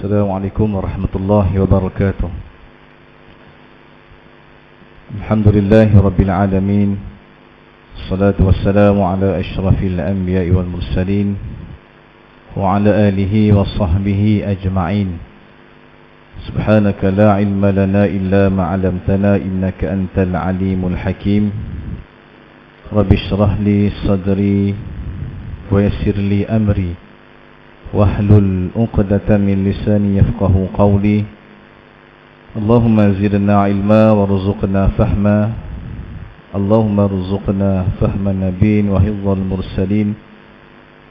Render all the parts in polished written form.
Assalamualaikum warahmatullahi wabarakatuh. Alhamdulillahi rabbil alamin. Salatu wassalamu ala asyrafil anbiya'i wal mursalin wa ala alihi wa sahbihi ajma'in. Subhanaka la ilma lana illa ma 'allamtana innaka antal alimul hakim. Rabbi shrah li sadri wa yassir li amri wahlul 'uqdatam min lisani yafqahu qawli. Allahumma zidna ilma warzuqna fahma. Allahumma rzuqna fahma nabiyyin wa hifdzal mursalin.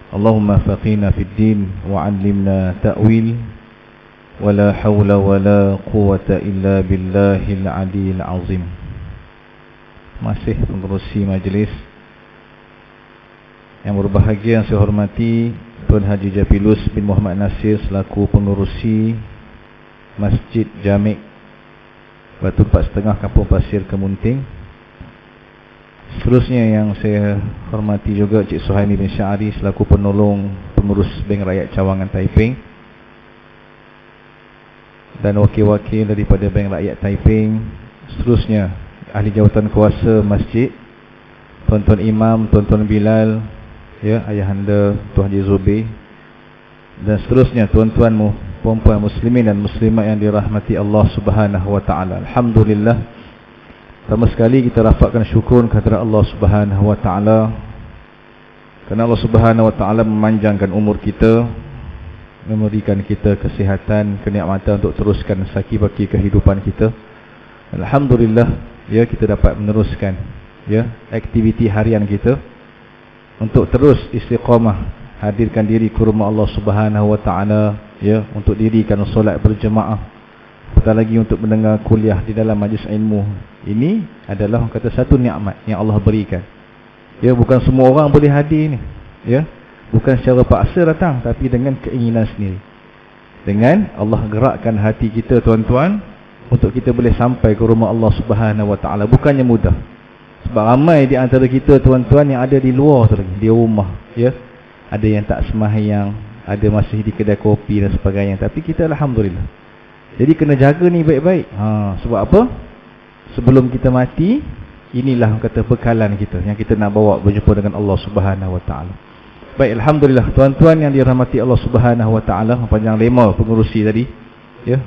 Allahumma faqina fid din wa 'allimna ta'wil. Wala hawla wala quwwata illa billahil 'aliyyil 'azim. Masih pengerusi majlis yang berbahagia, yang saya hormati Tuan Haji Japilus bin Muhammad Nasir selaku pengerusi Masjid Jami' Batu 4.5 Kampung Pasir Kemunting. Seterusnya yang saya hormati juga Cik Suhaimi bin Syari selaku penolong pengurus Bank Rakyat Cawangan Taiping, dan wakil-wakil daripada Bank Rakyat Taiping. Seterusnya ahli jawatan kuasa masjid, Tuan-Tuan Imam, Tuan-Tuan Bilal, ya, ayahanda Tuan Haji Zubi, dan seterusnya tuan-tuan puan-puan muslimin dan muslimat yang dirahmati Allah Subhanahu wa taala. Alhamdulillah, pertama sekali kita rafakkan syukur kepada Allah Subhanahu wa taala kerana Allah Subhanahu wa taala memanjangkan umur kita, memberikan kita kesihatan, kenikmatan untuk teruskan saki-baki kehidupan kita. Alhamdulillah, ya, kita dapat meneruskan, ya, aktiviti harian kita untuk terus istiqamah hadirkan diri ke rumah Allah Subhanahu wa taala, ya, untuk dirikan solat berjemaah, apatah lagi untuk mendengar kuliah di dalam majlis ilmu. Ini adalah orang kata satu nikmat yang Allah berikan. Ya, bukan semua orang boleh hadir ni, ya. Bukan secara paksa datang, tapi dengan keinginan sendiri. Dengan Allah gerakkan hati kita, tuan-tuan, untuk kita boleh sampai ke rumah Allah Subhanahu wa taala. Bukannya mudah. Sebab ramai di antara kita, tuan-tuan, yang ada di luar tu lagi, di rumah, ya. Ada yang tak sembahyang, ada masih di kedai kopi dan sebagainya. Tapi kita alhamdulillah. Jadi kena jaga ni baik-baik. Sebab apa? Sebelum kita mati, inilah kata bekalan kita yang kita nak bawa berjumpa dengan Allah Subhanahu wa taala. Baik, alhamdulillah tuan-tuan yang dirahmati Allah Subhanahu wa taala, panjang lebar pengurusi tadi, ya.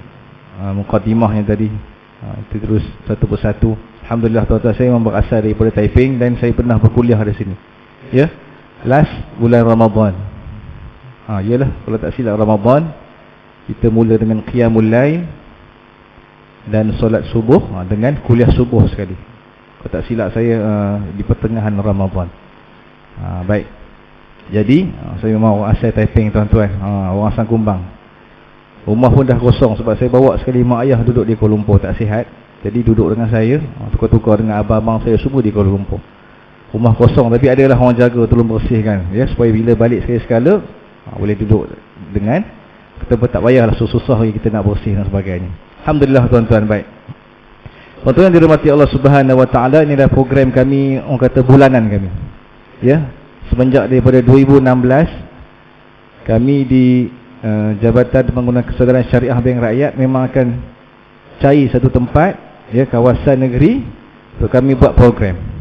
Mukadimahnya tadi. Itu terus satu persatu. Alhamdulillah tuan-tuan, saya memang berasal daripada Taiping dan saya pernah berkuliah di sini. Ya. Last bulan Ramadan. Iyalah, kalau tak silap Ramadan kita mula dengan qiyamul lail dan solat subuh dengan kuliah subuh sekali. Kalau tak silap saya di pertengahan Ramadan. Baik. Jadi saya memang orang asal Taiping, tuan-tuan. Orang asal Kumbang. Rumah pun dah kosong sebab saya bawa sekali mak ayah duduk di Kuala Lumpur, tak sihat. Jadi duduk dengan saya, tukar-tukar dengan abang-abang saya semua di Kuala Lumpur. Rumah kosong tapi adalah orang jaga, tolong bersihkan, ya, supaya bila balik sekali-sekala boleh duduk dengan kita pun tak payahlah susah lagi kita nak bersih dan sebagainya. Alhamdulillah tuan-tuan. Baik, tuan-tuan dirahmati Allah Subhanahu wa taala, ini adalah program kami, orang kata bulanan kami, ya. Semenjak daripada 2016 kami di Jabatan Pembangunan Kesadaran Syariah Bank Rakyat memang akan cari satu tempat, ya, kawasan negeri untuk kami buat program.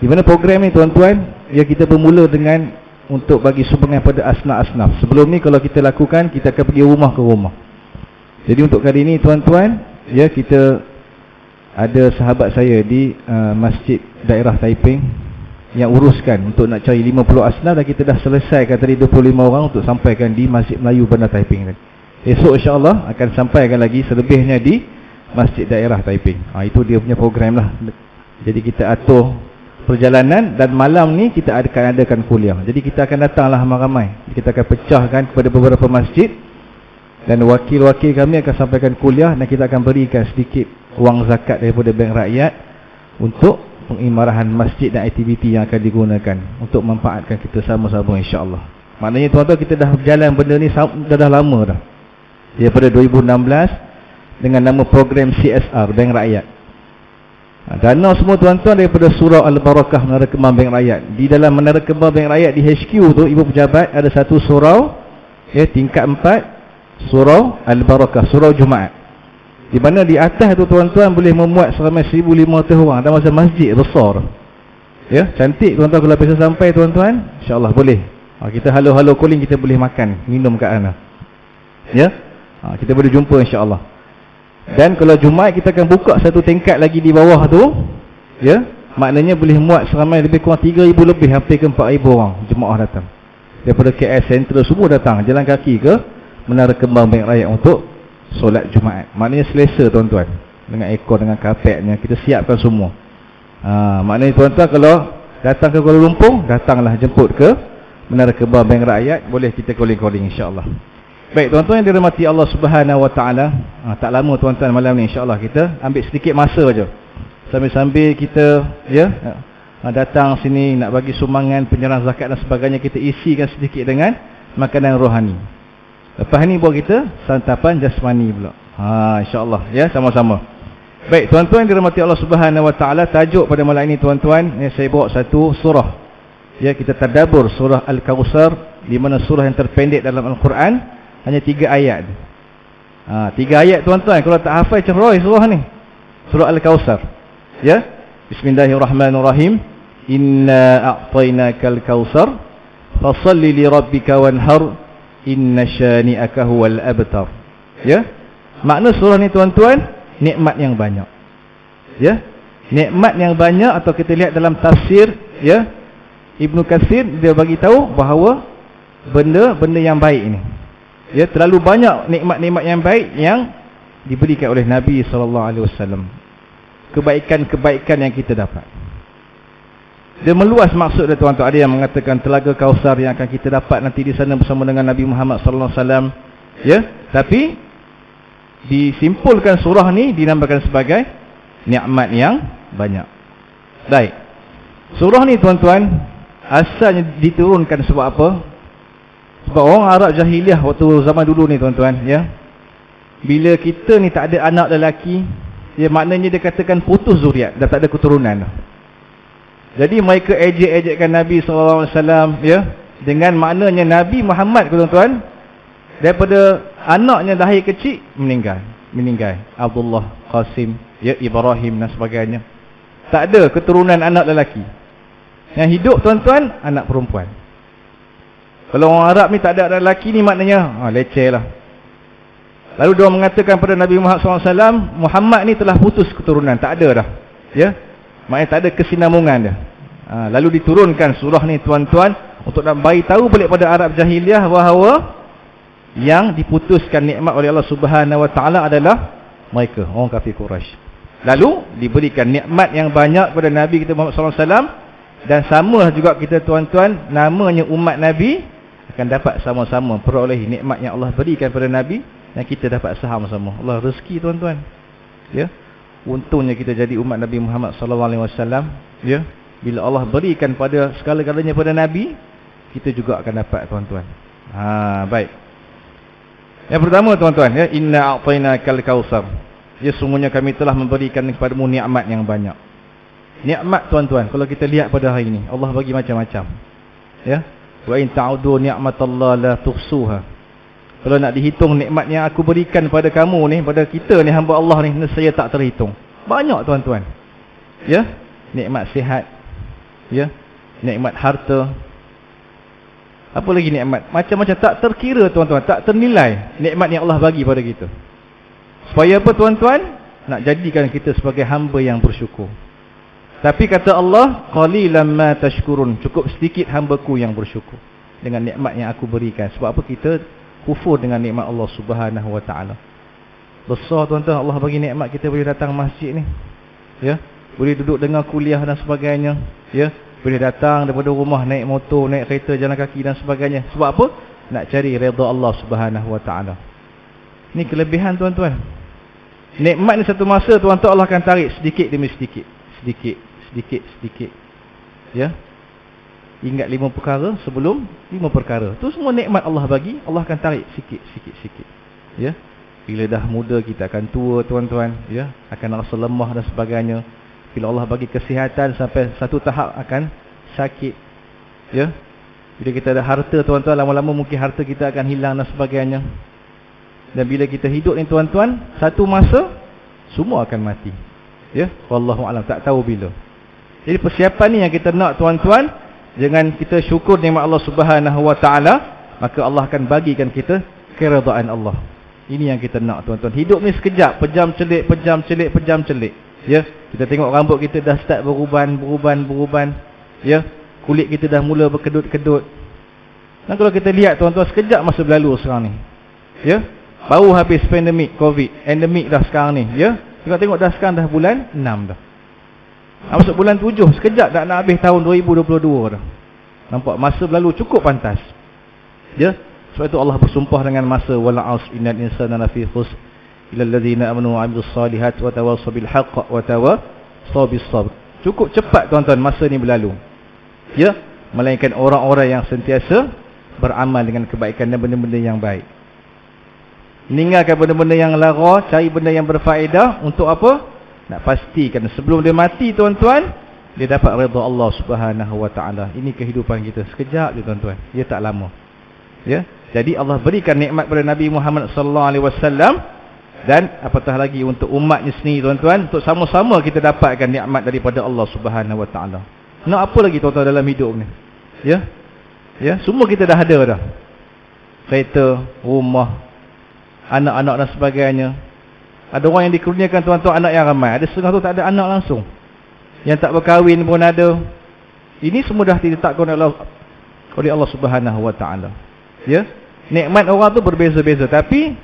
Di mana program ni, tuan-tuan, ya, kita bermula dengan untuk bagi sumbangan pada asnaf-asnaf. Sebelum ni kalau kita lakukan, kita akan pergi rumah ke rumah. Jadi untuk kali ini, tuan-tuan, ya, kita ada sahabat saya di Masjid Daerah Taiping yang uruskan untuk nak cari 50 asnaf, dan kita dah selesaikan tadi 25 orang untuk sampaikan di Masjid Melayu Bandar Taiping. Esok insya-Allah akan sampaikan lagi selebihnya di Masjid Daerah Taiping. Itu dia punya program lah. Jadi kita atur perjalanan, dan malam ni kita akan adakan kuliah. Jadi kita akan datanglah ramai-ramai. Kita akan pecahkan kepada beberapa masjid, dan wakil-wakil kami akan sampaikan kuliah, dan kita akan berikan sedikit wang zakat daripada Bank Rakyat untuk pengimarahan masjid dan aktiviti yang akan digunakan untuk manfaatkan kita sama-sama insya-Allah. Maknanya tuan-tuan, kita dah berjalan benda ni dah lama dah. Daripada 2016 dengan nama program CSR Bank Rakyat. Dana semua tuan-tuan daripada surau Al-Barakah Menara Kembang Bank Rakyat. Di dalam Menara Kembang Bank Rakyat di HQ tu, ibu pejabat, ada satu surau, ya, tingkat 4, surau Al-Barakah, surau Jumaat. Di mana di atas tu tuan-tuan boleh memuat seramai 1,500 orang dalam masa masjid besar. Ya, cantik tuan-tuan. Kalau bisa sampai tuan-tuan, insya-Allah boleh. Kita halo-halo calling, kita boleh makan, minum kat sana. Ya. Kita boleh jumpa insya-Allah. Dan kalau Jumaat kita akan buka satu tingkat lagi di bawah tu. Ya. Maknanya boleh muat seramai lebih kurang 3,000 lebih, hampir ke 4,000 orang jemaah datang. Daripada KL Central semua datang jalan kaki ke Menara Kembang Bank Rakyat untuk solat Jumaat. Maknanya selesa tuan-tuan, dengan ekor, dengan kapetnya, kita siapkan semua. Maknanya tuan-tuan kalau datang ke Kuala Lumpur, datanglah jemput ke Menara Kembang Bank Rakyat. Boleh kita calling-calling insya-Allah. Baik tuan-tuan yang dirahmati Allah Subhanahu Wa Taala, tak lama tuan-tuan malam ni insya-Allah kita ambil sedikit masa aja. Sambil-sambil kita datang sini nak bagi sumbangan penyerahan zakat dan sebagainya, kita isikan sedikit dengan makanan rohani. Lepas ni buat kita santapan jasmani pula. Insya-Allah ya, sama-sama. Baik tuan-tuan dirahmati Allah Subhanahu Wa Taala, tajuk pada malam ini tuan-tuan, saya bawa satu surah. Ya, kita tadabbur surah Al-Kautsar, di mana surah yang terpendek dalam Al-Quran, hanya 3 ayat. 3 ayat tuan-tuan, kalau tak hafal ceroy surah ni. Surah Al-Kautsar. Ya. Bismillahirrahmanirrahim. Inna a'tainakal kautsar fashalli li rabbika wanhar inna syani'aka huwal abtar. Ya. Makna surah ni tuan-tuan, nikmat yang banyak. Ya. Nikmat yang banyak, atau kita lihat dalam tafsir ya, Ibnu Katsir dia bagi tahu bahawa benda-benda yang baik ini, ya, terlalu banyak nikmat-nikmat yang baik yang diberikan oleh Nabi SAW. Kebaikan-kebaikan yang kita dapat. Dia meluas maksud dia tuan-tuan. Ada yang mengatakan telaga Kautsar yang akan kita dapat nanti di sana bersama dengan Nabi Muhammad SAW. Ya, tapi disimpulkan surah ni dinamakan sebagai nikmat yang banyak. Baik. Surah ni tuan-tuan asalnya diturunkan sebab apa? Sebab orang Arab jahiliah waktu zaman dulu ni tuan-tuan, ya. Bila kita ni tak ada anak lelaki, ya, maknanya dia katakan putus zuriat, dah tak ada keturunan. Jadi mereka ejek-ejekkan Nabi SAW, ya, dengan maknanya Nabi Muhammad tuan-tuan, daripada anaknya lahir kecil meninggal. Abdullah, Qasim, ya, Ibrahim dan sebagainya. Tak ada keturunan anak lelaki. Yang hidup tuan-tuan anak perempuan. Kalau orang Arab ni tak ada anak lelaki ni maknanya leceh lah. Lalu dia mengatakan pada Nabi Muhammad SAW, Muhammad ni telah putus keturunan, tak ada dah. Ya, maknanya tak ada kesinambungan dia. Lalu diturunkan surah ni tuan-tuan untuk nak bagi tahu balik pada Arab jahiliah bahawa yang diputuskan nikmat oleh Allah Subhanahu Wa Taala adalah mereka, orang kafir Quraisy. Lalu diberikan nikmat yang banyak kepada Nabi kita Muhammad SAW, dan sama juga kita tuan-tuan, namanya umat Nabi akan dapat sama-sama peroleh nikmat yang Allah berikan kepada Nabi, yang kita dapat saham sama. Allah rezeki tuan-tuan. Ya. Untungnya kita jadi umat Nabi Muhammad SAW. Ya. Bila Allah berikan pada segala-galanya pada Nabi, kita juga akan dapat tuan-tuan. Baik. Yang pertama tuan-tuan, ya, inna a'tainakal kautsar. Ya, sungguhnya kami telah memberikan kepadamu nikmat yang banyak. Nikmat tuan-tuan, kalau kita lihat pada hari ini, Allah bagi macam-macam. Ya. Wa in ta'udu ni'matallahi la tuhsuha. Kalau nak dihitung nikmat yang aku berikan pada kamu ni, pada kita ni hamba Allah ni, nescaya tak terhitung. Banyak tuan-tuan. Ya, nikmat sihat. Ya, nikmat harta. Apa lagi nikmat? Macam-macam, tak terkira tuan-tuan, tak ternilai nikmat yang Allah bagi pada kita. Supaya apa tuan-tuan? Nak jadikan kita sebagai hamba yang bersyukur. Tapi kata Allah, qalilan ma tashkurun, cukup sedikit hamba-Ku yang bersyukur dengan nikmat yang aku berikan. Sebab apa? Kita kufur dengan nikmat Allah Subhanahu Wa Taala. Besar tuan-tuan, Allah bagi nikmat kita boleh datang masjid ni. Ya, boleh duduk dengar kuliah dan sebagainya. Ya, boleh datang daripada rumah naik motor, naik kereta, jalan kaki dan sebagainya. Sebab apa? Nak cari redha Allah Subhanahu Wa Taala. Ini kelebihan tuan-tuan. Nikmat ni satu masa tuan-tuan Allah akan tarik sedikit demi sedikit. Sedikit. Ya. Ingat 5 perkara sebelum 5 perkara. Tu semua nikmat Allah bagi, Allah akan tarik sikit. Ya. Bila dah muda kita akan tua tuan-tuan, ya, akan rasa lemah dan sebagainya. Bila Allah bagi kesihatan sampai satu tahap akan sakit. Ya. Bila kita ada harta tuan-tuan, lama-lama mungkin harta kita akan hilang dan sebagainya. Dan bila kita hidup ni tuan-tuan, satu masa semua akan mati. Ya, wallahu alam, tak tahu bila. Jadi persiapan ni yang kita nak tuan-tuan. Dengan kita syukur nikmat Allah Subhanahu wa taala, maka Allah akan bagikan kita keredaan Allah. Ini yang kita nak tuan-tuan. Hidup ni sekejap, pejam celik, pejam celik, pejam celik. Ya, kita tengok rambut kita dah start beruban. Ya, kulit kita dah mula berkedut-kedut. Dan kalau kita lihat tuan-tuan, sekejap masa berlalu sekarang ni. Ya, baru habis pandemik Covid, endemik dah sekarang ni. Ya, kita tengok dah sekarang dah bulan 6 dah. Masuk bulan 7, sekejap dah nak habis tahun 2022 dah. Nampak masa berlalu cukup pantas. Ya, sebab itu Allah bersumpah dengan masa, wal 'asr innal insana lafi khusr illa allazina amanu wa 'amilus solihat wa tawassaw bil haqq wa tawassaw bis sabr. Cukup cepat tuan-tuan masa ni berlalu. Ya, melainkan orang-orang yang sentiasa beramal dengan kebaikan dan benda-benda yang baik. Meninggalkan benda-benda yang lara, cari benda yang berfaedah. Untuk apa? Nak pastikan sebelum dia mati tuan-tuan, dia dapat redha Allah Subhanahu wa taala. Ini kehidupan kita sekejap je tuan-tuan. Dia tak lama. Ya. Jadi Allah berikan nikmat kepada Nabi Muhammad sallallahu alaihi wasallam, dan apatah lagi untuk umatnya sendiri tuan-tuan, untuk sama-sama kita dapatkan nikmat daripada Allah Subhanahu wa taala. Nak apa lagi tuan-tuan dalam hidup ni? Ya. Ya, semua kita dah ada dah. Kereta, rumah, anak-anak dan sebagainya. Ada orang yang dikurniakan tuan-tuan anak yang ramai. Ada setengah tu tak ada anak langsung. Yang tak berkahwin pun ada. Ini semua dah diletakkan oleh Allah Subhanahu wa taala. Ya. Nikmat orang tu berbeza-beza, tapi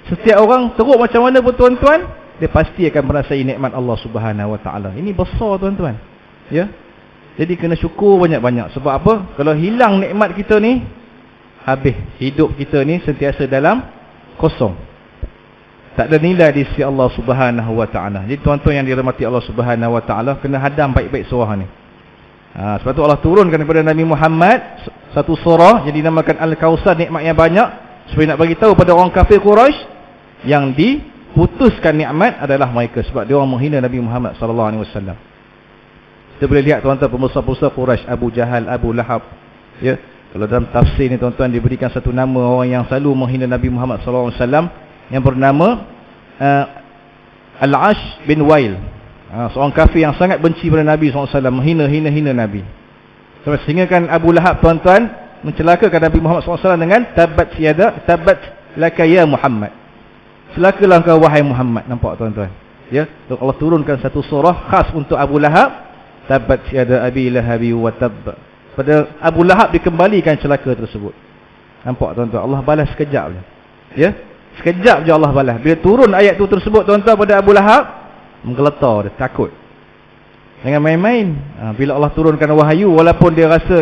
setiap orang teruk macam mana pun tuan-tuan, dia pasti akan merasai nikmat Allah Subhanahu wa taala. Ini besar tuan-tuan. Ya. Jadi kena syukur banyak-banyak. Sebab apa? Kalau hilang nikmat kita ni, habis hidup kita ni sentiasa dalam kosong. Tak ada nilai di sisi Allah Subhanahu wa taala. Jadi tuan-tuan yang dirahmati Allah Subhanahu wa taala, kena hadam baik-baik surah ni. Sebab tu Allah turunkan kepada Nabi Muhammad satu surah yang dinamakan Al-Kautsar, nikmat yang banyak, supaya nak bagi tahu pada orang kafir Quraisy yang diputuskan nikmat adalah mereka, sebab dia orang menghina Nabi Muhammad sallallahu alaihi wasallam. Kita boleh lihat tuan-tuan pembesar-pembesar Quraisy, Abu Jahal, Abu Lahab. Ya, kalau dalam tafsir ni tuan-tuan diberikan satu nama orang yang selalu menghina Nabi Muhammad sallallahu alaihi wasallam, yang bernama Al-Ash bin Wail. Seorang kafir yang sangat benci pada Nabi SAW, menghina Nabi. Sehingga kan Abu Lahab tuan-tuan mencelakakan Nabi Muhammad SAW dengan tabat laka ya Muhammad. Celakalah engkau wahai Muhammad. Nampak tuan-tuan? Ya, Allah turunkan satu surah khas untuk Abu Lahab. Tabat yada abi lahabi wa tab. Pada Abu Lahab dikembalikan celaka tersebut. Nampak tuan-tuan? Allah balas sekejap je. Ya, sekejap je Allah balas. Bila turun ayat tu tersebut tuan-tuan pada Abu Lahab, menggeletar, dia takut. Jangan main-main. Bila Allah turunkan wahyu, walaupun dia rasa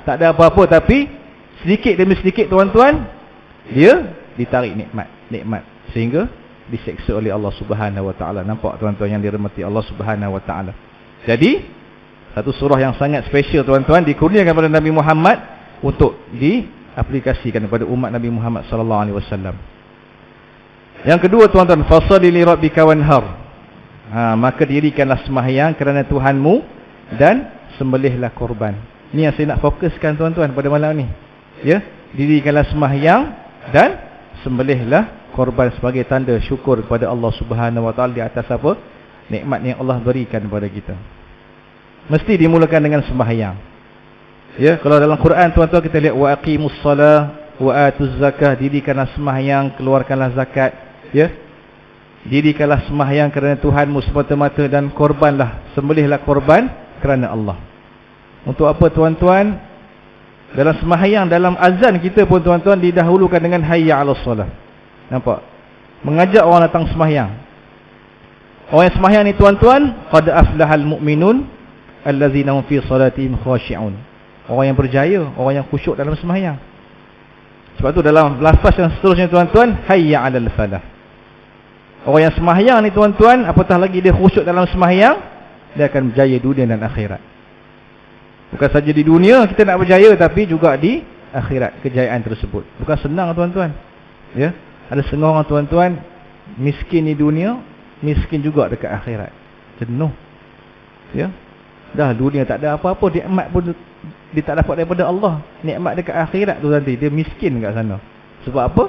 tak ada apa-apa, tapi sedikit demi sedikit tuan-tuan, dia ditarik nikmat sehingga diseksa oleh Allah Subhanahu wa taala. Nampak tuan-tuan yang dirahmati Allah Subhanahu wa taala. Jadi satu surah yang sangat special tuan-tuan dikurniakan kepada Nabi Muhammad untuk diaplikasikan kepada umat Nabi Muhammad sallallahu alaihi wasallam. Yang kedua tuan-tuan, fasali li rabbika wanhar. Maka dirikanlah sembahyang kerana Tuhanmu dan sembelihlah korban. Ini yang saya nak fokuskan tuan-tuan pada malam ni. Ya, dirikanlah sembahyang dan sembelihlah korban sebagai tanda syukur kepada Allah Subhanahu wa taala di atas apa? Nikmat yang Allah berikan kepada kita. Mesti dimulakan dengan sembahyang. Ya, kalau dalam Quran tuan-tuan kita lihat wa aqimus salah wa atuz zakah, dirikanlah sembahyang, keluarkanlah zakat. Ya, dirikanlah sembahyang kerana Tuhanmu semata-mata dan korbanlah, sembelihlah korban kerana Allah. Untuk apa tuan-tuan? Dalam sembahyang, dalam azan kita pun tuan-tuan didahulukan dengan hayya 'alas solah. Nampak? Mengajak orang datang sembahyang. Orang yang sembahyang ni tuan-tuan, qad aflahal mu'minun allazina hum fi salatihim khashi'un. Orang yang berjaya, orang yang khusyuk dalam sembahyang. Sebab tu dalam lafaz yang seterusnya tuan-tuan, hayya 'alal falah. Orang yang sembahyang ni tuan-tuan, apatah lagi dia khusyuk dalam sembahyang, dia akan berjaya dunia dan akhirat. Bukan saja di dunia kita nak berjaya, tapi juga di akhirat kejayaan tersebut. Bukan senang tuan-tuan. Ya, ada setengah orang tuan-tuan miskin di dunia, miskin juga dekat akhirat. Jenuh. Ya. Dah dunia tak ada apa-apa, nikmat pun dia tak dapat daripada Allah. Nikmat dekat akhirat tu nanti dia miskin kat sana. Sebab apa?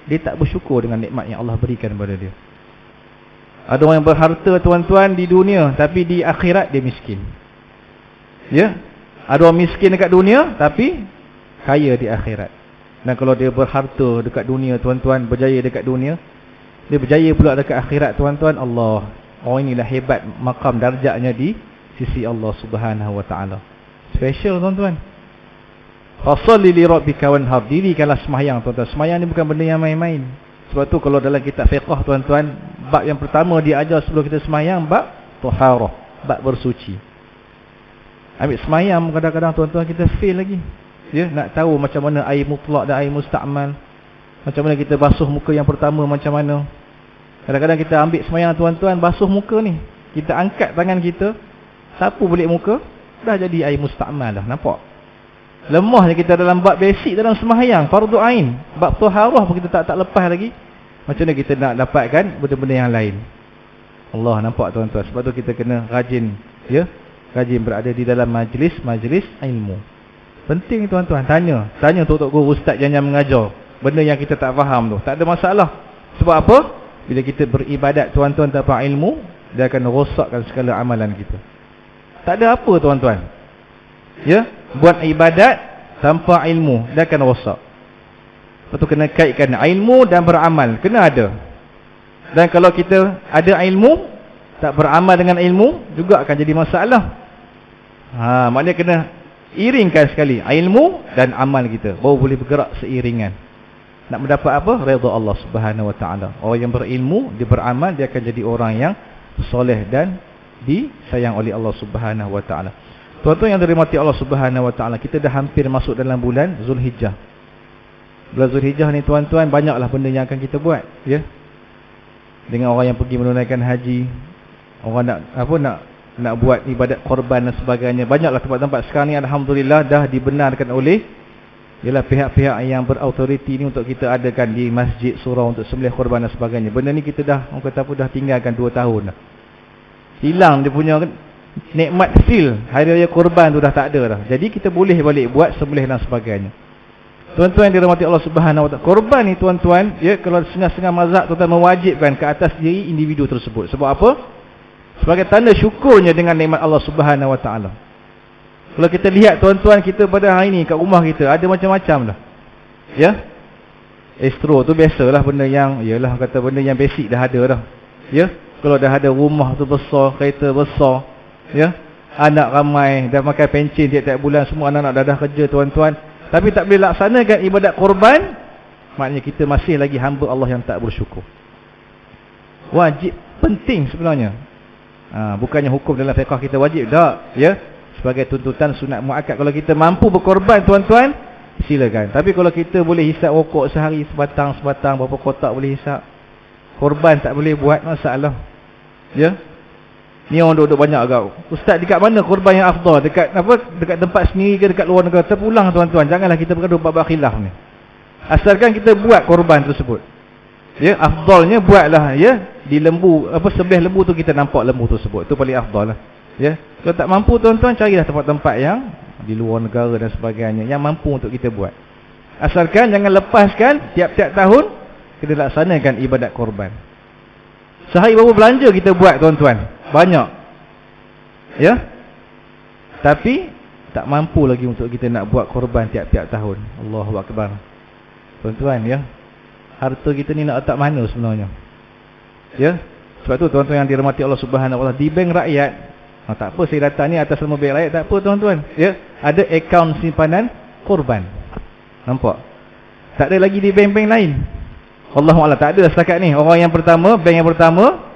dia tak bersyukur dengan nikmat yang Allah berikan kepada dia. Ada orang yang berharta tuan-tuan di dunia, tapi di akhirat dia miskin. Ya, ada orang miskin dekat dunia tapi kaya di akhirat. Dan kalau dia berharta dekat dunia tuan-tuan, berjaya dekat dunia, dia berjaya pula dekat akhirat tuan-tuan, Allah, orang inilah hebat maqam darjatnya di sisi Allah Subhanahu wa taala. Special tuan-tuan. Fashalli li rabbika wanhar, dirikanlah sembahyang tuan-tuan. Sembahyang ni bukan benda yang main-main. Sebab tu kalau dalam kitab fiqh tuan-tuan, bab yang pertama dia ajar sebelum kita sembahyang bab taharah, bab bersuci. Ambil sembahyang kadang-kadang tuan-tuan kita fail lagi. Ya, nak tahu macam mana air mutlak dan air musta'mal. Macam mana kita basuh muka yang pertama macam mana. Kadang-kadang kita ambil sembahyang tuan-tuan, basuh muka ni, kita angkat tangan kita, sapu balik muka, dah jadi air musta'mal dah. Nampak? Lemahnya kita dalam bab basic dalam sembahyang, fardu ain. Bab taharah pun kita tak lepas lagi. Macam mana kita nak dapatkan benda-benda yang lain? Allah, nampak tuan-tuan. Sebab tu kita kena rajin, ya, rajin berada di dalam majlis ilmu. Penting tuan-tuan, tanya tok guru ustaz yang mengajar benda yang kita tak faham tu. Tak ada masalah. Sebab apa? Bila kita beribadat tuan-tuan tanpa ilmu, dia akan rosakkan segala amalan kita. Tak ada apa tuan-tuan. Ya, buat ibadat tanpa ilmu, dia akan rosak. Lepas tu kena kaitkan ilmu dan beramal, kena ada. Dan kalau kita ada ilmu, tak beramal dengan ilmu, juga akan jadi masalah. Maknanya kena iringkan sekali ilmu dan amal kita, baru boleh bergerak seiringan. Nak mendapat apa? Redha Allah Subhanahu wa taala. Orang yang berilmu, dia beramal, dia akan jadi orang yang soleh dan disayang oleh Allah Subhanahu wa taala. Tuan-tuan yang dirahmati Allah Subhanahu wa taala, kita dah hampir masuk dalam bulan Zulhijjah. Bulan Zulhijjah ni tuan-tuan, banyaklah benda yang akan kita buat, ya. Dengan orang yang pergi menunaikan haji, orang nak buat ibadat korban dan sebagainya. Banyaklah tempat-tempat sekarang ni alhamdulillah dah dibenarkan oleh ialah pihak-pihak yang berautoriti ni untuk kita adakan di masjid, surau untuk sembelih korban dan sebagainya. Benda ni kita dah, orang kata apa, dah tinggalkan 2 tahun dah. Hilang dia punya nikmat feel hari raya korban tu, dah tak ada dah. Jadi kita boleh balik buat sembelih dan sebagainya. Tuan-tuan yang dirahmati Allah Subhanahu wa taala, korban ni tuan-tuan, ya, kalau setengah-setengah mazhab tuan-tuan mewajibkan ke atas diri individu tersebut. Sebab apa? Sebagai tanda syukurnya dengan nikmat Allah Subhanahu wa taala. Kalau kita lihat tuan-tuan, kita pada hari ni kat rumah kita ada macam-macam dah. Ya. Astro tu biasalah, benda yang yalah kata benda yang basic dah ada dah. Ya. Kalau dah ada rumah tu besar, kereta besar, ya, anak ramai, dah makan pencen tiap-tiap bulan, semua anak-anak dah kerja tuan-tuan, tapi tak boleh laksanakan ibadat korban, maknanya kita masih lagi hamba Allah yang tak bersyukur. Wajib, penting sebenarnya. Bukannya hukum dalam fiqh kita wajib, tak, ya. Sebagai tuntutan sunat muakkad. Kalau kita mampu berkorban tuan-tuan, silakan. Tapi kalau kita boleh hisap rokok sehari sebatang, berapa kotak boleh hisap, korban tak boleh buat, masalah. Ya. Ni orang duduk banyak kau. Ustaz, dekat mana korban yang afdal? Dekat apa? Dekat tempat sendiri ke dekat luar negara? Terpulang tuan-tuan. Janganlah kita bergaduh bab khilaf ni. Asalkan kita buat korban tersebut. Ya, afdalnya buatlah, ya, di lembu, apa, sebelah lembu tu kita nampak lembu tersebut. Tu paling afdal lah. Ya. Kalau tak mampu tuan-tuan, carilah tempat-tempat yang di luar negara dan sebagainya yang mampu untuk kita buat. Asalkan jangan lepaskan tiap-tiap tahun kita laksanakan ibadat korban. Sehari berapa belanja kita buat tuan-tuan? Banyak. Ya. Tapi tak mampu lagi untuk kita nak buat korban tiap-tiap tahun. Allahu akbar. Tuan-tuan, ya. Harta kita ni nak letak mana sebenarnya? Ya. Sebab tu tuan-tuan yang dirahmati Allah Subhanahu wa taala, di bank rakyat, tak apa saya datang ni atas nama bank rakyat, tak apa tuan-tuan. Ya, ada akaun simpanan korban. Nampak? Tak ada lagi di bank-bank lain. Wallahu a'lam, tak ada setakat ni. Orang yang pertama, bank yang pertama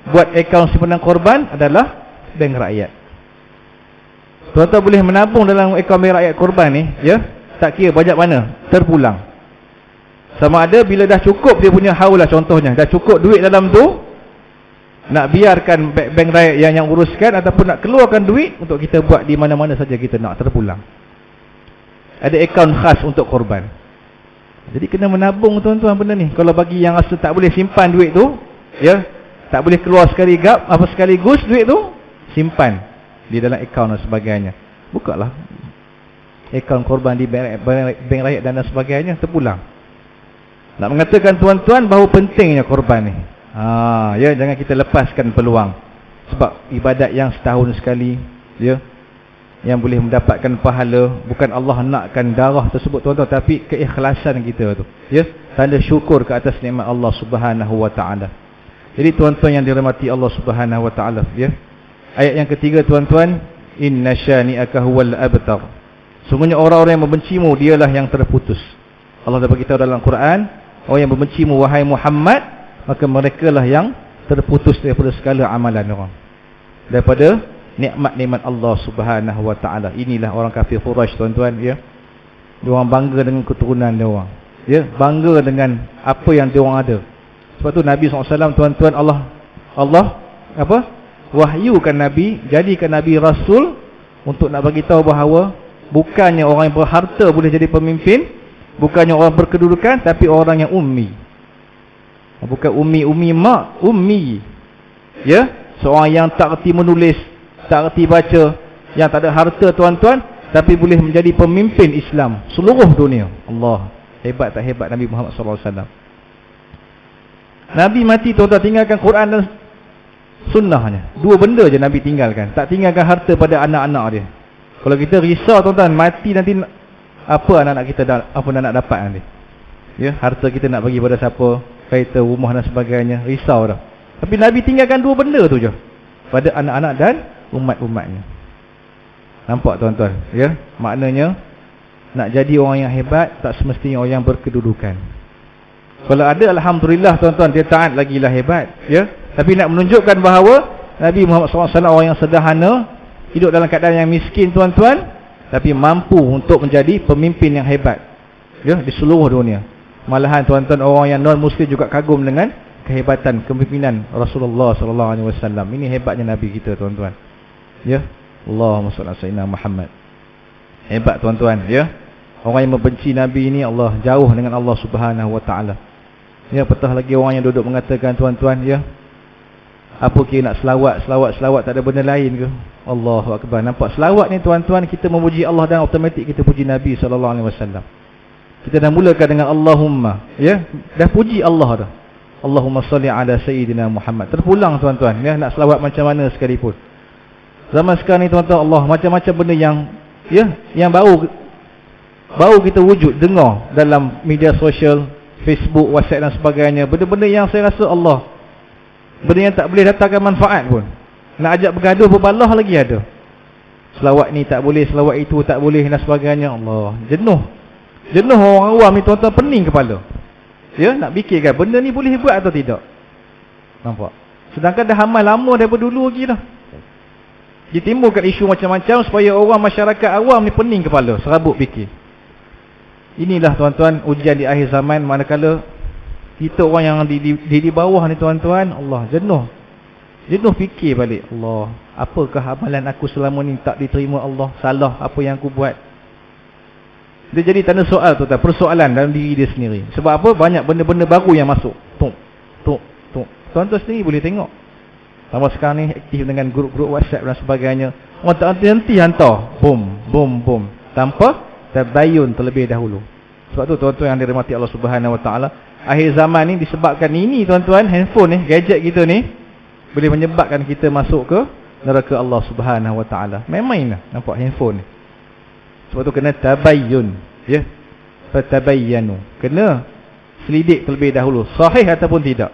buat akaun simpanan korban adalah bank rakyat. Tuan-tuan boleh menabung dalam akaun bank rakyat korban ni, ya. Tak kira banyak mana, terpulang. Sama ada bila dah cukup dia punya haul lah, contohnya dah cukup duit dalam tu, nak biarkan bank rakyat yang uruskan, ataupun nak keluarkan duit untuk kita buat di mana-mana saja kita nak, terpulang. Ada akaun khas untuk korban. Jadi kena menabung tuan-tuan benda ni. Kalau bagi yang rasa tak boleh simpan duit tu, ya, tak boleh keluar sekaligus duit tu, simpan di dalam akaun dan sebagainya. Bukalah akaun korban di bank rakyat dan sebagainya, terpulang. Nak mengatakan tuan-tuan bahawa pentingnya korban ni. Ya, jangan kita lepaskan peluang. Sebab ibadat yang setahun sekali, ya, yang boleh mendapatkan pahala, bukan Allah nakkan darah tersebut tuan-tuan, tapi keikhlasan kita tu, ya, tanda syukur ke atas nikmat Allah Subhanahu wa taala. Jadi tuan-tuan yang dirahmati Allah Subhanahu wa taala, ya. Ayat yang ketiga tuan-tuan, inna syani'aka huwal abtar. Sungguhnya orang-orang yang membencimu dialah yang terputus. Allah dah beritahu dalam Quran, orang yang membencimu wahai Muhammad, maka merekalah yang terputus daripada segala amalan orang, daripada nikmat-nikmat Allah Subhanahu wa taala. Inilah orang kafir Quraisy tuan-tuan, ya. Dia orang bangga dengan keturunan dia orang, ya, bangga dengan apa yang dia orang ada. Sebab tu Nabi SAW tuan-tuan, Allah apa? Wahyukan Nabi, jadikan Nabi Rasul untuk nak bagi tahu bahawa bukannya orang yang berharta boleh jadi pemimpin, bukannya orang berkedudukan, tapi orang yang ummi. Bukan ummi mak, ummi, ya, seorang yang tak reti menulis, tak reti baca, yang tak ada harta tuan-tuan, tapi boleh menjadi pemimpin Islam seluruh dunia. Allah, hebat tak hebat Nabi Muhammad SAW. Nabi mati tuan-tuan, tinggalkan Quran dan sunnahnya. Dua benda je Nabi tinggalkan. Tak tinggalkan harta pada anak-anak dia. Kalau kita risau tuan-tuan, mati nanti apa anak-anak kita apa nak dapat nanti, ya, harta kita nak bagi pada siapa, kereta, rumah dan sebagainya, risau dah. Tapi Nabi tinggalkan dua benda tu je pada anak-anak dan umat-umatnya. Nampak tuan-tuan, ya? Maknanya nak jadi orang yang hebat tak semestinya orang yang berkedudukan. Kalau ada, alhamdulillah tuan-tuan, dia taat lagilah hebat, ya. Tapi nak menunjukkan bahawa Nabi Muhammad SAW orang yang sederhana, hidup dalam keadaan yang miskin tuan-tuan, tapi mampu untuk menjadi pemimpin yang hebat, ya, di seluruh dunia. Malahan tuan-tuan, orang yang non-muslim juga kagum dengan kehebatan kepimpinan Rasulullah SAW. Ini hebatnya Nabi kita tuan-tuan, ya. Allahumma salli ala sayyidina Muhammad. Hebat tuan-tuan, ya. Orang yang membenci Nabi ini, Allah jauh dengan Allah Subhanahu wa taala. Ya, petah lagi orang yang duduk mengatakan tuan-tuan, ya, apa kira nak selawat tak ada benda lain ke? Allahu akbar. Nampak selawat ni tuan-tuan, kita memuji Allah dan automatik kita puji Nabi SAW. Kita dah mulakan dengan Allahumma, ya, dah puji Allah dah. Allahumma salli ala sayyidina Muhammad. Terpulang tuan-tuan, ya, nak selawat macam mana sekalipun. Zaman sekarang ni tuan-tuan, Allah macam-macam benda yang, ya, yang baru kita wujud dengar dalam media sosial, Facebook, WhatsApp dan sebagainya. Benda-benda yang saya rasa Allah, benda yang tak boleh datangkan manfaat pun. Nak ajak bergaduh berbalah lagi ada. Selawat ni tak boleh, selawat itu tak boleh dan sebagainya. Allah, jenuh orang awam ni tuan-tuan, pening kepala. Ya, nak fikirkan benda ni boleh buat atau tidak. Nampak? Sedangkan dah amal lama daripada dulu lagi dah. Ditimbulkan isu macam-macam supaya orang masyarakat awam ni pening kepala, serabut fikir. Inilah tuan-tuan ujian di akhir zaman, manakala kita orang yang di bawah ni tuan-tuan, Allah, jenuh fikir balik. Allah, apakah amalan aku selama ni tak diterima Allah? Salah apa yang aku buat? Dia jadi tanda soal tuan-tuan, persoalan dalam diri dia sendiri. Sebab apa? Banyak benda-benda baru yang masuk. Tuan-tuan sendiri boleh tengok. Sama sekarang ni aktif dengan grup-grup WhatsApp dan sebagainya. Orang tak henti-henti hantar, boom, tanpa tabayun terlebih dahulu. Sebab tu tuan-tuan yang dirahmati Allah Subhanahu wa taala, akhir zaman ni disebabkan ini tuan-tuan, handphone ni, gadget kita ni boleh menyebabkan kita masuk ke neraka Allah Subhanahu wa taala. Memang nampak handphone ni. Sebab tu kena tabayyun, ya. Fatabayyanu. Kena selidik terlebih dahulu, sahih ataupun tidak.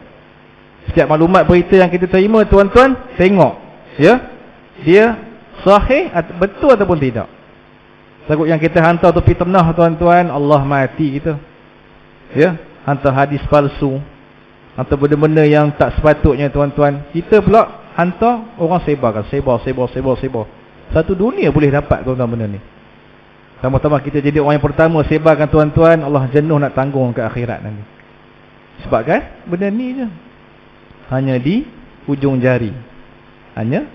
Setiap maklumat berita yang kita terima tuan-tuan, tengok, ya, dia sahih betul ataupun tidak. Takut yang kita hantar tu fitnah tuan-tuan, Allah mati kita. Ya, hantar hadis palsu, hantar benda-benda yang tak sepatutnya tuan-tuan. Kita pula hantar, orang sebarkan, sebar. Satu dunia boleh dapat tuan-tuan benda ni. Tambah-tambah kita jadi orang yang pertama sebarkan tuan-tuan, Allah jenuh nak tanggung ke akhirat nanti. Sebab kan benda ni je hanya di hujung jari, hanya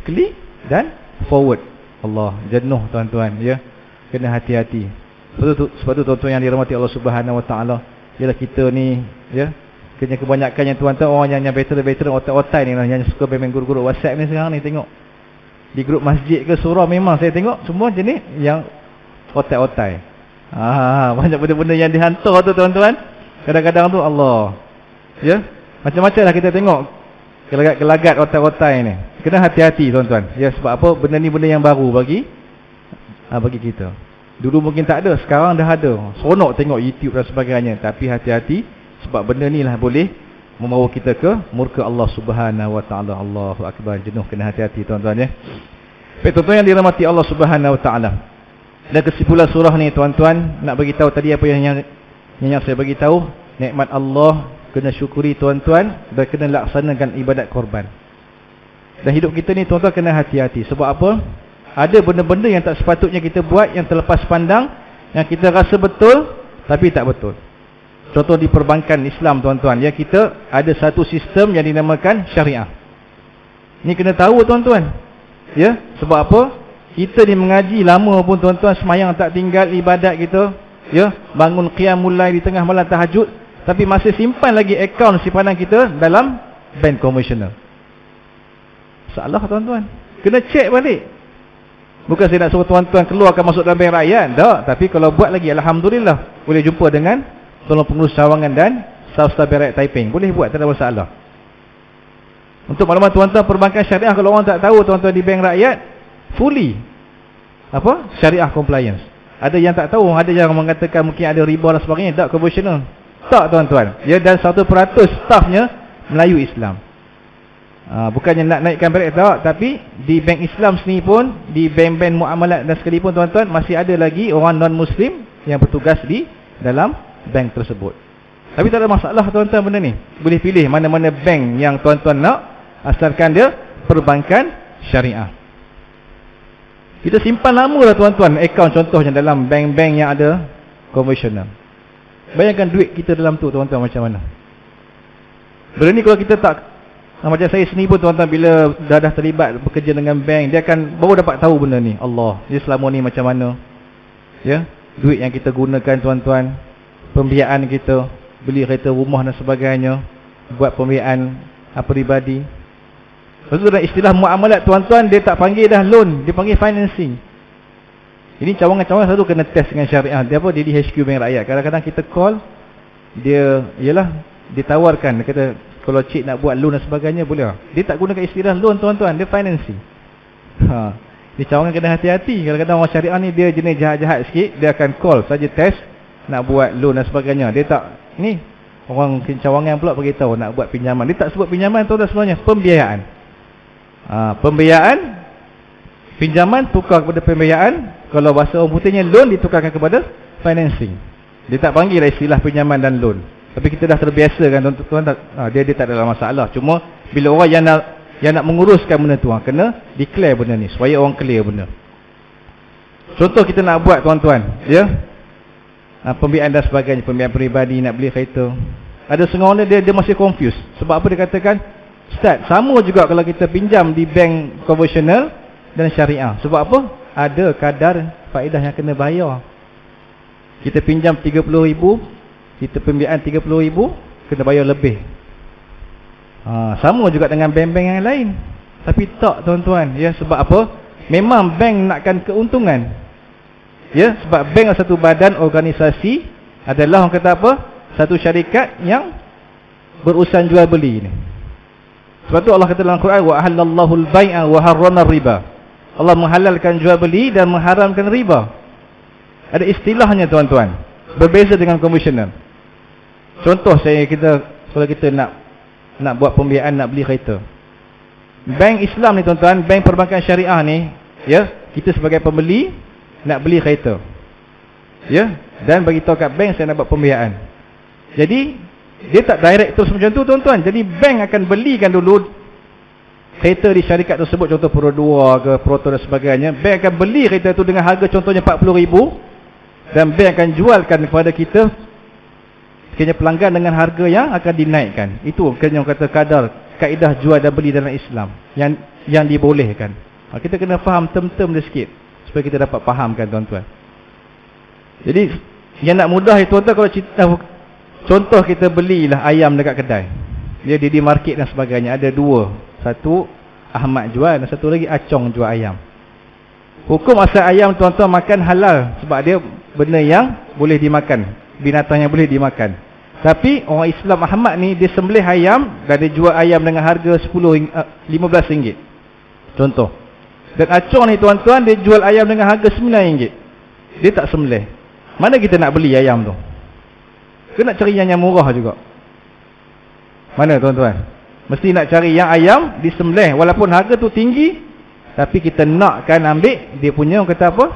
klik dan forward. Allah, jenuh tuan-tuan, ya. Kena hati-hati. Sebab tu tuan-tuan yang dirahmati Allah Subhanahu wa taala, ialah kita ni, ya, kebanyakannya tuan-tuan orang yang veteran otak-otak ni lah, yang suka main guru-guru WhatsApp ni sekarang ni. Tengok di grup masjid ke surau, memang saya tengok semua jenis yang otak-otak. Banyak benda-benda yang dihantar tu tuan-tuan, Kadang-kadang tu Allah, ya, macam-macam lah kita tengok gelagat-gelagat otai-otai ni. Kena hati-hati tuan-tuan. Ya, sebab apa? Benda ni benda yang baru bagi kita. Dulu mungkin tak ada, sekarang dah ada. Seronok tengok YouTube dan sebagainya. Tapi hati-hati, sebab benda ni lah boleh membawa kita ke murka Allah Subhanahu Wa Taala. Allahu Akbar. Jenuh, kena hati-hati tuan-tuan ya. Baik tuan-tuan yang dirahmati Allah Subhanahu Wa Taala. Dan kesimpulan surah ni tuan-tuan, nak bagi tahu tadi apa yang saya bagi tahu, nikmat Allah kena syukuri tuan-tuan dan kena laksanakan ibadat korban. Dan hidup kita ni tuan-tuan kena hati-hati. Sebab apa? Ada benda-benda yang tak sepatutnya kita buat, yang terlepas pandang, yang kita rasa betul tapi tak betul. Contoh di perbankan Islam tuan-tuan, ya, kita ada satu sistem yang dinamakan syariah. Ni kena tahu tuan-tuan. Ya, sebab apa? Kita ni mengaji lama pun tuan-tuan, semayang tak tinggal, ibadat kita, ya, bangun qiyamul lail di tengah malam tahajud, tapi masih simpan lagi akaun simpanan kita dalam bank konvensional. Salah tuan-tuan. Kena cek balik. Bukan saya nak suruh tuan-tuan keluarkan masuk dalam bank rakyat, tak. Tapi kalau buat lagi, alhamdulillah, boleh jumpa dengan tolong pengurus cawangan dan staf-staf bank rakyat Taiping. Boleh buat, tak ada masalah. Untuk maklumat tuan-tuan, perbankan syariah kalau orang tak tahu tuan-tuan di bank rakyat, fully apa? Syariah compliance. Ada yang tak tahu, ada yang mengatakan mungkin ada riba dan sebagainya. Tak, konvensional. Tak tuan-tuan. Ya, dan 100% stafnya Melayu Islam. Bukannya nak naikkan berat, tak. Tapi di bank Islam sini pun, di bank-bank muamalat dan sekalipun tuan-tuan, masih ada lagi orang non-Muslim yang bertugas di dalam bank tersebut. Tapi tak ada masalah tuan-tuan benda ni. Boleh pilih mana-mana bank yang tuan-tuan nak, asalkan dia perbankan syariah. Kita simpan lama lah tuan-tuan akaun contohnya dalam bank-bank yang ada konvensional. Bayangkan duit kita dalam tu tuan-tuan macam mana. Benda ni kalau kita tak, macam saya sendiri pun tuan-tuan, bila dah terlibat bekerja dengan bank, dia akan baru dapat tahu benda ni. Allah, dia selama ni macam mana, ya, duit yang kita gunakan tuan-tuan, pembiayaan kita, beli kereta rumah dan sebagainya, buat pembiayaan peribadi. Lepas tu dalam istilah muamalat tuan-tuan, dia tak panggil dah loan, dia panggil financing. Ini cawangan-cawangan selalu kena test dengan syariah. Dia apa? Dia di HQ Bank Rakyat. Kadang-kadang kita call, dia, yalah, ditawarkan. Dia kata, kalau cik nak buat loan dan sebagainya, boleh. Dia tak gunakan istilah loan tuan-tuan, dia financing. Ini cawangan kena hati-hati. Kadang-kadang orang syariah ni, dia jenis jahat-jahat sikit, dia akan call saja test, nak buat loan dan sebagainya. Dia tak, ni, orang cawangan pula beritahu nak buat pinjaman. Dia tak sebut pinjaman tuan-tuan sebenarnya, pembiayaan. Pembiayaan, pinjaman tukar kepada pembiayaan. Kalau bahasa orang putihnya loan ditukarkan kepada financing. Dia tak panggil istilah pinjaman dan loan. Tapi kita dah terbiasa kan tuan-tuan, dia tak ada masalah. Cuma bila orang yang nak menguruskan benda tu, kena declare benda ni supaya orang clear benda. Contoh kita nak buat tuan-tuan, ya, pembiayaan dan sebagainya, pembiayaan peribadi, nak beli kereta. Ada setengah orang dia masih confused. Sebab apa dia katakan, Ustaz, sama juga kalau kita pinjam di bank konvensional dan syariah. Sebab apa? Ada kadar faedah yang kena bayar. Kita pinjam 30,000, kita pembiayaan 30,000, kena bayar lebih. Sama juga dengan bank-bank yang lain. Tapi tak tuan-tuan, ya, sebab apa? Memang bank nakkan keuntungan. Ya, sebab bank adalah satu badan organisasi, adalah orang kata apa? Satu syarikat yang berurusan jual beli ni. Sebab tu Allah kata dalam Quran, wa ahallallahu al-bai'a wa harrama riba. Allah menghalalkan jual beli dan mengharamkan riba. Ada istilahnya tuan-tuan, berbeza dengan konvensional. Contoh kalau kita nak buat pembiayaan, nak beli kereta. Bank Islam ni tuan-tuan, bank perbankan syariah ni, ya, kita sebagai pembeli nak beli kereta, ya, dan bagi tahu kat bank saya nak buat pembiayaan. Jadi dia tak direct terus macam tu tuan-tuan. Jadi bank akan belikan dulu kereta di syarikat tersebut, contoh Pro 2 ke Proto dan sebagainya. Bank akan beli kereta tu dengan harga contohnya 40,000, dan bank akan jualkan kepada kita, kena pelanggan dengan harga yang akan dinaikkan. Itu kena kata kadar kaedah jual dan beli dalam Islam yang dibolehkan. Kita kena faham term-term dia sikit supaya kita dapat fahamkan tuan-tuan. Jadi yang nak mudah tuan-tuan, kalau contoh kita belilah ayam dekat kedai, dia di market dan sebagainya, ada dua, satu Ahmad jual dan satu lagi Acong jual ayam. Hukum asal ayam tuan-tuan makan halal, sebab dia benda yang boleh dimakan, binatang yang boleh dimakan. Tapi orang Islam Ahmad ni dia sembelih ayam dan dia jual ayam dengan harga 15 ringgit. Contoh. Dan Acong ni tuan-tuan dia jual ayam dengan harga 9 ringgit. Dia tak sembelih. Mana kita nak beli ayam tu? Ke nak cari yang murah juga? Mana tuan-tuan? Mesti nak cari yang ayam disembelih walaupun harga tu tinggi, tapi kita nakkan ambil dia punya, orang kata apa?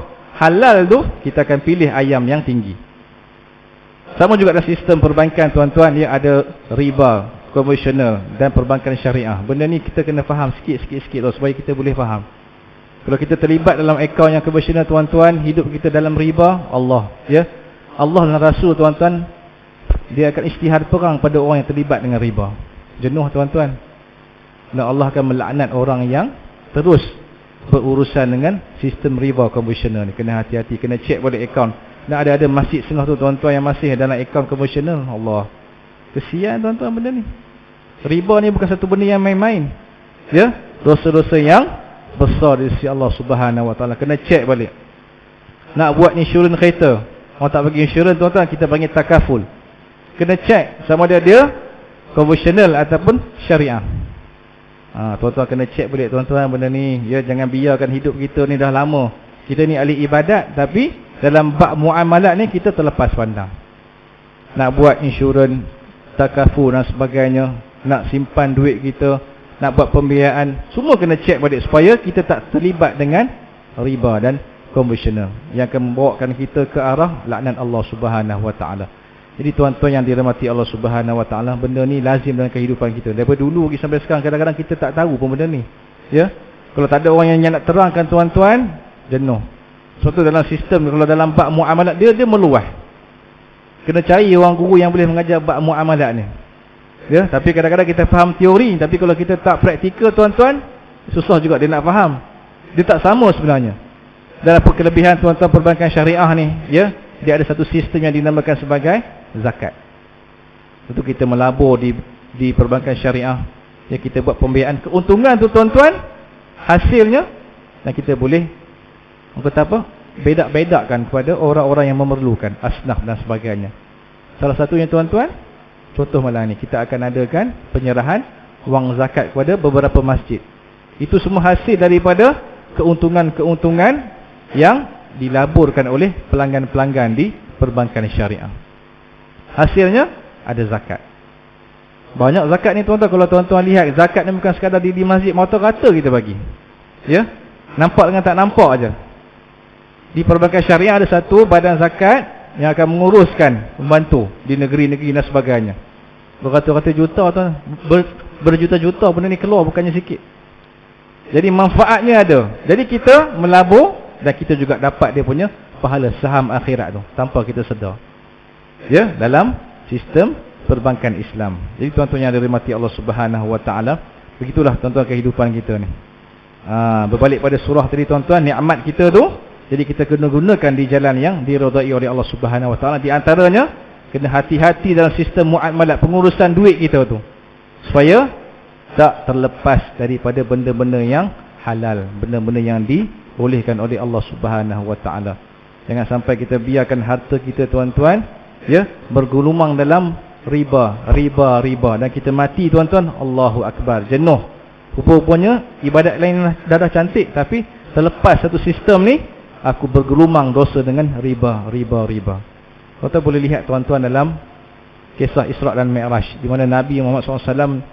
Halal tu, kita akan pilih ayam yang tinggi. Sama juga dalam sistem perbankan tuan-tuan, dia ada riba, konvensional dan perbankan syariah. Benda ni kita kena faham sikit-sikit supaya kita boleh faham. Kalau kita terlibat dalam akaun yang konvensional tuan-tuan, hidup kita dalam riba, Allah, ya. Allah dan Rasul tuan-tuan, dia akan isytihad perang pada orang yang terlibat dengan riba. Jenuh tuan-tuan. Dan Allah akan melaknat orang yang terus berurusan dengan sistem riba konvensional ni. Kena hati-hati, kena cek balik akaun. Dan ada masjid setengah tu tuan-tuan yang masih dalam akaun konvensional. Allah, kesian tuan-tuan benda ni. Riba ni bukan satu benda yang main-main, ya. Dosa-dosa yang besar di sisi Allah Subhanahu Wa Taala. Kena cek balik. Nak buat insurans kereta, orang tak bagi insurans tuan-tuan, kita panggil takaful. Kena cek sama ada dia konvensional ataupun syariah. Tuan-tuan kena cek balik tuan-tuan benda ni, ya. Jangan biarkan hidup kita ni dah lama. Kita ni ahli ibadat, tapi dalam bab muamalat ni kita terlepas pandang. Nak buat insurans, takaful dan sebagainya, nak simpan duit kita, nak buat pembiayaan, semua kena cek balik supaya kita tak terlibat dengan riba dan konvensional yang akan membawakan kita ke arah laknat Allah Subhanahu Wa Taala. Jadi tuan-tuan yang dirahmati Allah Subhanahu Wa Taala, benda ni lazim dalam kehidupan kita. Daripada dulu lagi sampai sekarang, kadang-kadang kita tak tahu pun benda ni, ya. Kalau tak ada orang yang nak terangkan tuan-tuan, jenuh. Suatu dalam sistem, kalau dalam bab muamalat dia meluas. Kena cari orang guru yang boleh mengajar bab muamalat ni, ya. Tapi kadang-kadang kita faham teori, tapi kalau kita tak praktikal tuan-tuan, susah juga dia nak faham. Dia tak sama sebenarnya. Dalam kelebihan tuan-tuan perbankan syariah ni, ya, dia ada satu sistem yang dinamakan sebagai zakat. Itu kita melabur di perbankan syariah, ya, kita buat pembiayaan, keuntungan tu tuan-tuan, hasilnya, dan kita boleh, orang kata apa, bedak-bedakkan kepada orang-orang yang memerlukan, asnaf dan sebagainya. Salah satunya tuan-tuan, contoh malam ni, kita akan adakan penyerahan wang zakat kepada beberapa masjid. Itu semua hasil daripada keuntungan-keuntungan yang dilaburkan oleh pelanggan-pelanggan di perbankan syariah. Hasilnya ada zakat. Banyak zakat ni tuan-tuan. Kalau tuan-tuan lihat, zakat ni bukan sekadar di masjid mata rata kita bagi, ya. Nampak dengan tak nampak aja. Di perbankan syariah ada satu badan zakat yang akan menguruskan, membantu di negeri-negeri dan sebagainya. Beratus-ratus juta tuan, berjuta-juta benda ni keluar, bukannya sikit. Jadi manfaatnya ada. Jadi kita melabur dan kita juga dapat dia punya pahala saham akhirat tu tanpa kita sedar, ya, dalam sistem perbankan Islam. Jadi tuan-tuan yang dirahmati Allah Subhanahu Wa Taala, begitulah tuan-tuan kehidupan kita ni. Berbalik pada surah tadi tuan-tuan, nikmat kita tu, jadi kita kena gunakan di jalan yang diridai oleh Allah Subhanahu Wa Taala. Di antaranya kena hati-hati dalam sistem muamalat, pengurusan duit kita tu, supaya tak terlepas daripada benda-benda yang halal, benda-benda yang dibolehkan oleh Allah Subhanahu Wa Taala. Jangan sampai kita biarkan harta kita tuan-tuan, ya, bergulumang dalam riba, dan kita mati tuan-tuan, Allahu Akbar, jenuh. Rupa-rupanya ibadat lain dah cantik, tapi terlepas satu sistem ni, aku bergelumang dosa dengan riba. Tuan-tuan boleh lihat tuan-tuan dalam kisah Isra' dan Mi'raj, di mana Nabi Muhammad SAW,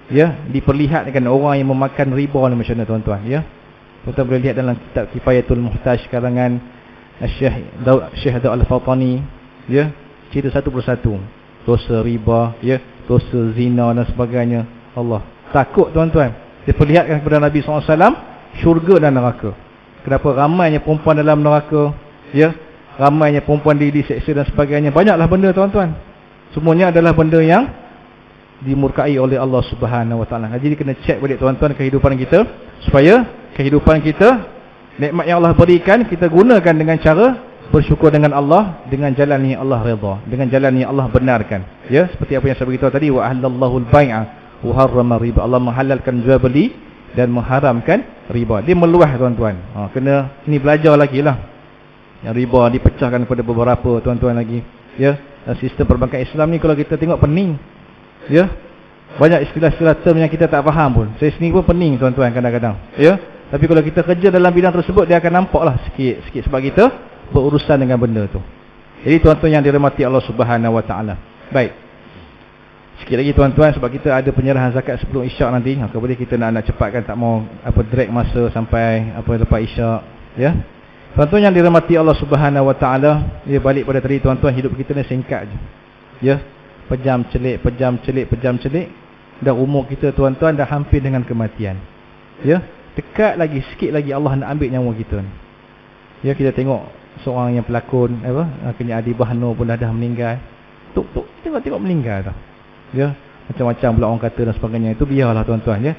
ya, diperlihatkan orang yang memakan riba ni macam mana tuan-tuan, ya. Tuan-tuan boleh lihat dalam kitab Kifayatul Muhtaj karangan Syekh Daud Al-Fatani, ya, cerita satu persatu dosa riba, ya, dosa zina dan sebagainya. Allah takut tuan-tuan. Dia perlihatkan kepada Nabi SAW syurga dan neraka. Kenapa ramainya perempuan dalam neraka, ya, ramainya perempuan diseksa dan sebagainya. Banyaklah benda tuan-tuan. Semuanya adalah benda yang dimurkai oleh Allah Subhanahu Wa Taala. Jadi kena cek balik tuan-tuan kehidupan kita, supaya kehidupan kita, nikmat yang Allah berikan, kita gunakan dengan cara bersyukur dengan Allah, dengan jalan yang Allah redha, dengan jalan yang Allah benarkan, ya. Seperti apa yang saya beritahu tadi, wa halallahu al-bai'a wa harrama riba. Allah menghalalkan jual beli dan mengharamkan riba. Dia meluas tuan-tuan. Kena ini belajar lagi lah. Yang riba dipecahkan kepada beberapa tuan-tuan lagi, ya. sistem perbankan Islam ni kalau kita tengok pening. Ya. Banyak istilah-istilah term yang kita tak faham pun. Saya sendiri pun pening tuan-tuan kadang-kadang. Ya. Tapi kalau kita kerja dalam bidang tersebut, dia akan nampaklah sikit-sikit sebab kita berurusan dengan benda tu. Jadi tuan-tuan yang dirahmati Allah Subhanahu Wa Taala. Baik. Sikit lagi tuan-tuan, sebab kita ada penyerahan zakat sebelum Isyak nanti. Kemudian kita nak cepatkan, tak mau drag masa sampai lepas Isyak, ya. Tuan-tuan yang dirahmati Allah Subhanahu Wa Taala, dia balik pada tadi tuan-tuan, hidup kita ni singkat je. Ya. Pejam celik. Dan umur kita tuan-tuan dah hampir dengan kematian. Ya. Dekat lagi, sikit lagi Allah nak ambil nyawa kita ni. Ya, kita tengok seorang yang pelakon Kenya Adi Bahno pun dah meninggal. Tengok meninggal dah. Ya, macam-macam pula orang kata dan sebagainya. Itu biarlah tuan-tuan, ya.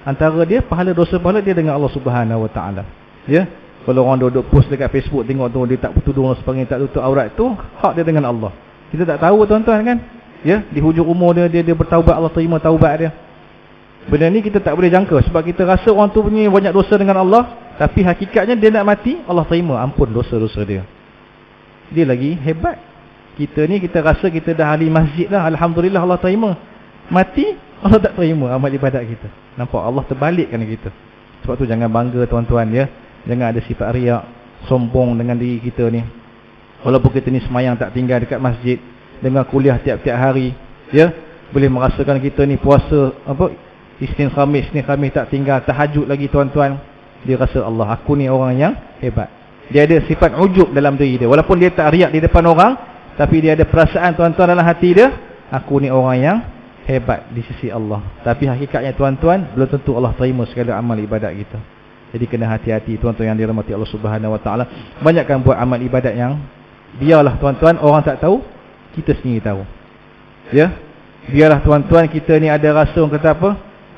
Antara dia pahala dosa pahala dia dengan Allah Subhanahu Wa Taala. Ya. Kalau orang duduk post dekat Facebook, tengok tu dia tak bertudung dan sebagainya, tak tutup aurat, tu hak dia dengan Allah. Kita tak tahu tuan-tuan kan? Ya, di hujung umur dia bertaubat, Allah terima taubat dia. Benda ni kita tak boleh jangka sebab kita rasa orang tu punya banyak dosa dengan Allah, tapi hakikatnya dia nak mati, Allah terima ampun dosa-dosa dia. Dia lagi hebat. Kita ni kita rasa kita dah ahli masjid dah, alhamdulillah Allah terima. Mati Allah tak terima amal ibadat kita. Nampak Allah terbalikkan kita. Sebab tu jangan bangga tuan-tuan, ya. Jangan ada sifat riak, sombong dengan diri kita ni. Walaupun kita ni semayang tak tinggal dekat masjid, dengar kuliah tiap-tiap hari, ya, boleh merasakan kita ni puasa Isnin Khamis tak tinggal, tahajud lagi tuan-tuan. Dia rasa Allah, aku ni orang yang hebat. Dia ada sifat ujub dalam diri dia. Walaupun dia tak riak di depan orang, tapi dia ada perasaan tuan-tuan dalam hati dia, aku ni orang yang hebat di sisi Allah. Tapi hakikatnya tuan-tuan, belum tentu Allah terima segala amal ibadat kita. Jadi kena hati-hati tuan-tuan yang dirahmati Allah Subhanahu Wa Taala. Banyakkan buat amal ibadat yang biarlah tuan-tuan orang tak tahu, kita sendiri tahu. Ya. Biarlah tuan-tuan kita ni ada rasa orang kata apa?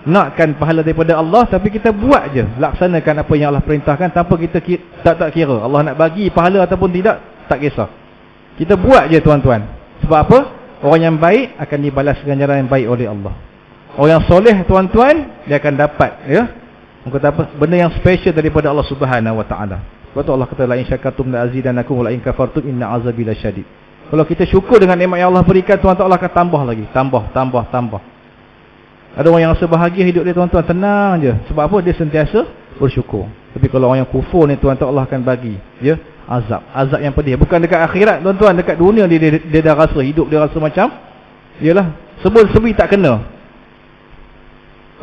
Nakkan pahala daripada Allah, tapi kita buat je, laksanakan apa yang Allah perintahkan tanpa kita tak kira Allah nak bagi pahala ataupun tidak, tak kisah. Kita buat je tuan-tuan. Sebab apa? Orang yang baik akan dibalas ganjaran yang baik oleh Allah. Orang yang soleh tuan-tuan, dia akan dapat, ya, orang kata apa? Benda yang special daripada Allah Subhanahu Wa Taala. Sebab tu Allah kata la in syakartum la azidannakum wa la in kafartum inna azabi lasyadid. Kalau kita syukur dengan nikmat yang Allah berikan, tuan-tuan, Allah akan tambah lagi, tambah. Ada orang yang rasa bahagia hidup dia tuan-tuan, tenang je. Sebab apa? Dia sentiasa bersyukur. Tapi kalau orang yang kufur ni tuan-tuan, Allah akan bagi, ya, azab yang pedih. Bukan dekat akhirat tuan-tuan, dekat dunia dia dah rasa hidup dia rasa macam, yalah, sebul-sebi tak kena.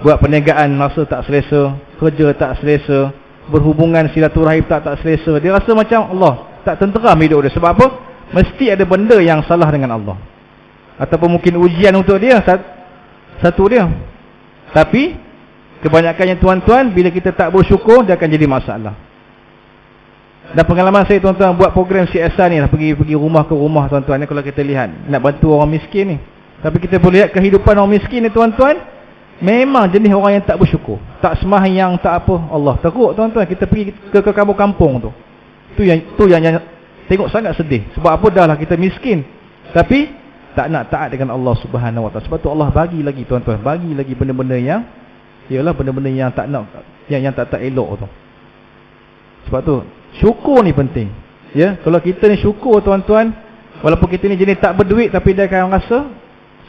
Buat perniagaan rasa tak selesa, kerja tak selesa, berhubungan silaturahim tak selesa. Dia rasa macam Allah tak tenteram hidup dia. Sebab apa? Mesti ada benda yang salah dengan Allah. Ataupun mungkin ujian untuk dia, satu dia. Tapi kebanyakannya tuan-tuan, bila kita tak bersyukur, dia akan jadi masalah. Dan pengalaman saya tuan-tuan buat program CSR ni lah, pergi rumah ke rumah tuan-tuan ni, kalau kita lihat nak bantu orang miskin ni. Tapi kita boleh lihat kehidupan orang miskin ni tuan-tuan, memang jenis orang yang tak bersyukur, tak sembahyang, tak apa. Allah teruk tuan-tuan. Kita pergi ke kampung-kampung tu. Tu yang tengok sangat sedih. Sebab apa? Dah lah kita miskin, tapi tak nak taat dengan Allah Subhanahu Wa Taala. Sebab tu Allah bagi lagi tuan-tuan, bagi lagi benda-benda yang, ialah benda-benda yang tak nak, yang tak elok tu. Sebab tu syukur ni penting. Ya, kalau kita ni syukur tuan-tuan, walaupun kita ni jenis tak berduit, tapi dia akan rasa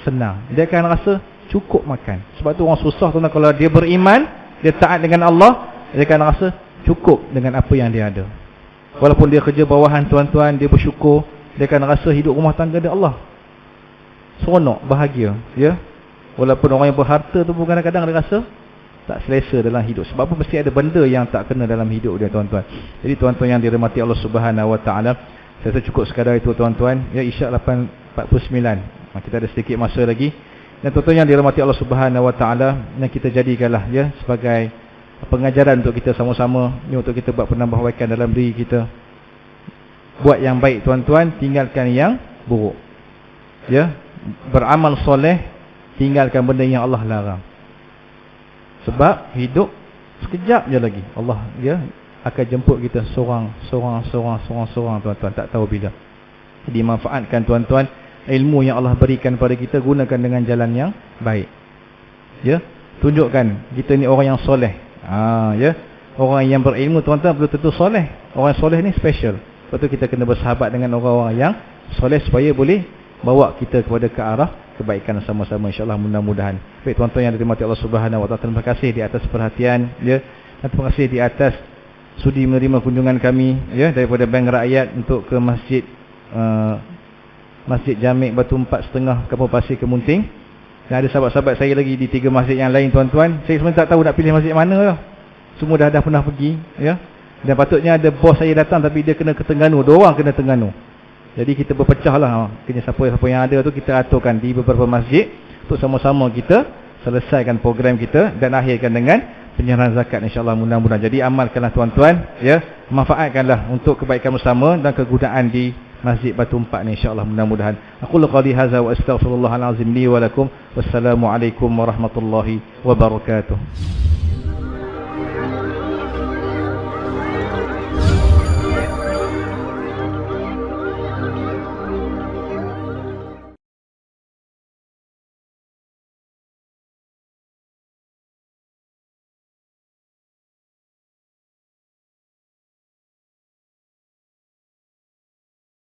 senang. Dia akan rasa cukup makan. Sebab tu orang susah tuan-tuan, kalau dia beriman, dia taat dengan Allah, dia akan rasa cukup dengan apa yang dia ada. Walaupun dia kerja bawahan tuan-tuan, dia bersyukur, dia akan rasa hidup rumah tangga dia Allah seronok, bahagia, ya. Walaupun orang yang berharta tu pun kadang-kadang dia rasa tak selesa dalam hidup. Sebab apa? Mesti ada benda yang tak kena dalam hidup dia tuan-tuan. Jadi tuan-tuan yang dirahmati Allah Subhanahu Wa Taala, saya rasa cukup sekadar itu tuan-tuan. Ya, Isyak 8:49. Kita ada sedikit masa lagi. Dan tuan-tuan yang dirahmati Allah Subhanahu Wa Taala, yang kita jadikanlah, ya, sebagai pengajaran untuk kita sama-sama, ni untuk kita buat penambahbaikan dalam diri kita. Buat yang baik tuan-tuan, tinggalkan yang buruk. Ya, beramal soleh, tinggalkan benda yang Allah larang. Sebab hidup sekejap je lagi, Allah, ya, akan jemput kita seorang tuan-tuan, tak tahu bila. Jadi manfaatkan tuan-tuan ilmu yang Allah berikan pada kita, gunakan dengan jalan yang baik. Ya, tunjukkan kita ni orang yang soleh. Ya, orang yang berilmu tuan-tuan belum tentu soleh. Orang soleh ni special. Lepas tu kita kena bersahabat dengan orang-orang yang soleh supaya boleh bawa kita kepada ke arah kebaikan sama-sama insya-Allah, mudah-mudahan. Baik tuan-tuan yang dirahmati Allah Subhanahu wa taala, terima kasih di atas perhatian ya, dan terima kasih di atas sudi menerima kunjungan kami ya daripada Bank Rakyat untuk ke masjid Masjid Jamik Batu 4.5 Kampung Pasir Kemunting. Dan ada sahabat-sahabat saya lagi di 3 masjid yang lain tuan-tuan. Saya sebenarnya tak tahu nak pilih masjid mana lah. Semua dah pernah pergi ya. Dan patutnya ada bos saya datang tapi dia kena ke Terengganu, 2 orang kena Terengganu. Jadi kita berpecah lah, kena siapa yang ada tu kita aturkan di beberapa masjid untuk sama-sama kita selesaikan program kita dan akhirkan dengan penyerahan zakat insya-Allah, mudah-mudahan. Jadi amalkanlah tuan-tuan ya, manfaatkanlah untuk kebaikan bersama dan kegunaan di Masjid Batu 4 ni insya-Allah, mudah-mudahan. Aqulu qali hadza wa astaghfirullahal azim li wa lakum. Wassalamualaikum warahmatullahi wabarakatuh.